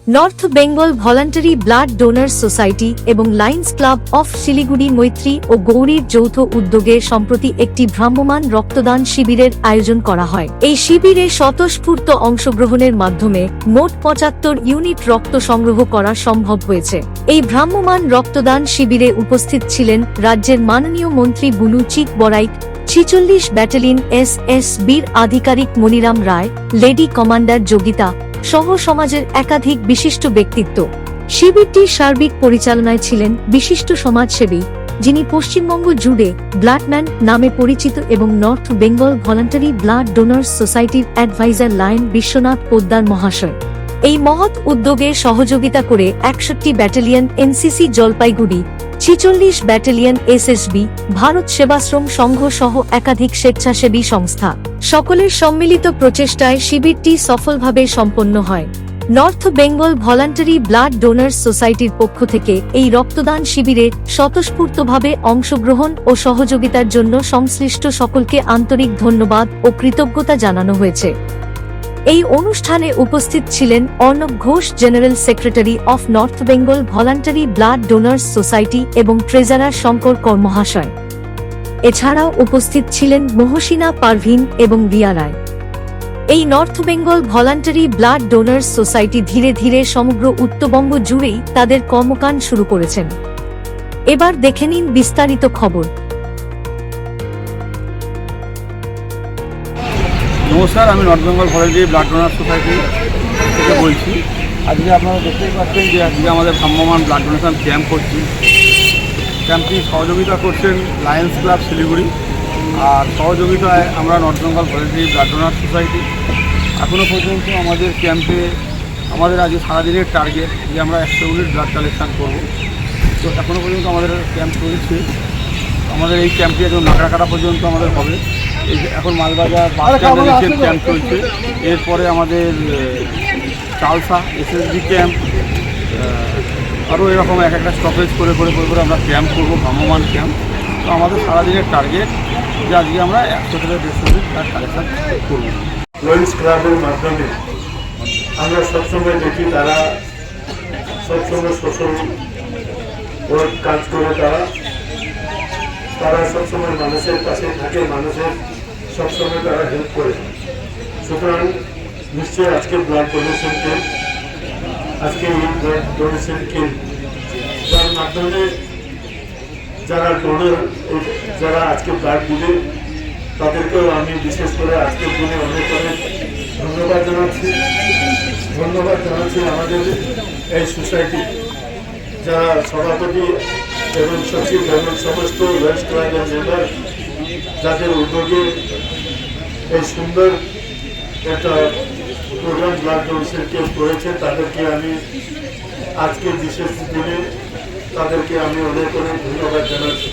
North Bengal voluntary blood donors society এবং Lions club of Siliguri মৈত্রী ও গৌরীর যৌথ উদ্যোগে সম্প্রতি একটি ভ্রাম্যমাণ রক্তদান শিবিরের আয়োজন করা হয়। এই শিবিরে স্বতঃস্ফূর্ত অংশগ্রহণের মাধ্যমে মোট ৭৫ ইউনিট রক্ত সংগ্রহ করা সম্ভব হয়েছে। এই ভ্রাম্যমাণ রক্তদান শিবিরে উপস্থিত ছিলেন রাজ্যের মাননীয় মন্ত্রী বুলু চিক বরাইক, ৪৬ ব্যাটালিয়ন এসএসবির আধিকারিক মনিরাম রায়, লেডি কমান্ডার যোগিতা সহ সমাজের একাধিক বিশিষ্ট ব্যক্তিত্ব। শিবিরটির সার্বিক পরিচালনায় ছিলেন বিশিষ্ট সমাজসেবী, যিনি পশ্চিমবঙ্গ জুড়ে ব্লাডম্যান নামে পরিচিত এবং north Bengal voluntary blood donors সোসাইটির অ্যাডভাইজার লায়ন বিশ্বনাথ পোদ্দার মহাশয়। এই মহৎ উদ্যোগে সহযোগিতা করে ৬১ battalion NCC Jalpaiguri, ৪৬ battalion SSB, Bharat Sevashram Sangha সহ একাধিক স্বেচ্ছাসেবী সংস্থা। সকলের সম্মিলিত প্রচেষ্টায় শিবিরটি সফলভাবে সম্পন্ন হয়। North Bengal voluntary blood donors সোসাইটির পক্ষ থেকে এই রক্তদান শিবিরে স্বতঃস্ফূর্তভাবে অংশগ্রহণ ও সহযোগিতার জন্য সংশ্লিষ্ট সকলকে আন্তরিক ধন্যবাদ ও কৃতজ্ঞতা জানানো হয়েছে। এই অনুষ্ঠানে উপস্থিত ছিলেন Arnab Ghosh, general secretary of north Bengal voluntary blood donors society এবং ট্রেজারার শঙ্কর কর মহাশয়। এছাড়াও উপস্থিত ছিলেন মহসিনা পারভিন এবং রিয়া রায়। এই north Bengal voluntary blood donors society ধীরে ধীরে সমগ্র উত্তরবঙ্গ জুড়েই তাদের কর্মকাণ্ড শুরু করেছেন। এবার দেখে নিন বিস্তারিত খবর। নমস্কার, আমি North Bengal voluntary blood donor society থেকে বলছি। আজকে আপনারা দেখতেই পাচ্ছেন যে আজকে আমাদের ভ্রাম্যমাণ ব্লাড ডোনেশন ক্যাম্প করছি। ক্যাম্পটি সহযোগিতা করছেন লায়ন্স ক্লাব শিলিগুড়ি, আর সহযোগিতায় আমরা North Bengal voluntary blood donor society. এখনও পর্যন্ত আমাদের ক্যাম্পে আমাদের আজকে সারাদিনের টার্গেট যে আমরা ১০০ ইউনিট ব্লাড কালেকশান করব। তো এখনও পর্যন্ত আমাদের ক্যাম্প চলছে। আমাদের এই ক্যাম্পটি একদম নাগরাকাটা পর্যন্ত আমাদের হবে। এখন মালবাজার বাস স্ট্যান্ডের ক্যাম্প চলছে। এরপরে আমাদের চালসা এসএসবি ক্যাম্প, আরও এরকম এক একটা স্টপেজ করে করে করে করে আমরা ক্যাম্প করবো, ভ্রাম্যমাণ ক্যাম্প। তো আমাদের সারাদিনের টার্গেট যে আজকে আমরা ১০০ থেকে ১৫০ মিনিট তার কালেকশান করব। লায়ন্স ক্লাবের মাধ্যমে আমরা সবসময় দেখি তারা সবসময় সোশ্যাল ওয়ার্ক কাজ করে, তারা সবসময় মানুষের পাশে থাকে, মানুষের সবসময় তারা হেল্প করে। সুতরাং নিশ্চয়ই আজকে ব্লাড ডোনেশন ক্যাম্প, আজকে এই ব্লাড ডোনেশন ক্যাম্প যার মাধ্যমে যারা ডোনার, যারা আজকে ব্লাড দিবে তাদেরকেও আমি বিশেষ করে আজকের দিনে অনেক অনেক ধন্যবাদ জানাচ্ছি আমাদের এই সোসাইটি যারা সভাপতি এবং সচিব এবং সমস্ত লায়ন্স ক্লাবের মেম্বার, যাদের উদ্যোগে এই সুন্দর একটা প্রোগ্রাম ব্লাড ডোনেশন ক্যাম্প করেছে, তাদেরকে আমি আজকের বিশেষ দিনে তাদেরকে আমি অনেক অনেক ধন্যবাদ জানাচ্ছি।